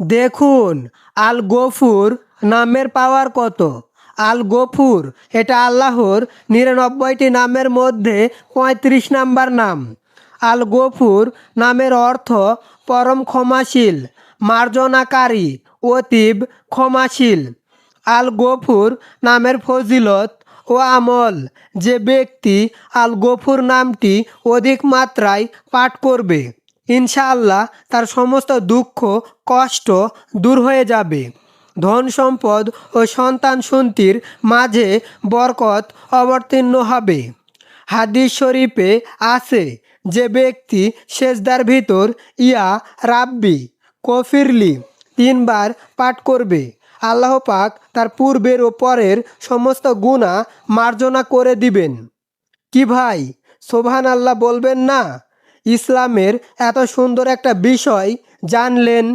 দেখুন, আল গফুর নামের পাওয়ার কত। আল গফুর এটা আল্লাহর 99টি নামের মধ্যে 35 নাম্বার নাম। আল গফুর নামের অর্থ পরম ক্ষমাশীল, মার্জনাকারী, অতীব ক্ষমাশীল। আল গফুর নামের ফজিলত ও আমল, যে ব্যক্তি আল গফুর নামটি অধিক মাত্রায় পাঠ করবে, ইনশাআল্লাহ তার সমস্ত দুঃখ কষ্ট দূর হয়ে যাবে। ধন সম্পদ ও সন্তান সন্তির মাঝে বরকত অবতীর্ণ হবে। হাদিস শরীফে আছে, যে ব্যক্তি সেজদার ভিতর ইয়া রাব্বি কফিরলি 3 বার পাঠ করবে, আল্লাহ পাক তার পূর্বের ও পরের সমস্ত গুনাহ মার্জনা করে দিবেন। কি ভাই, সোবহান আল্লাহ বলবেন না? ইসলামের এত সুন্দর একটা বিষয় জানলেন।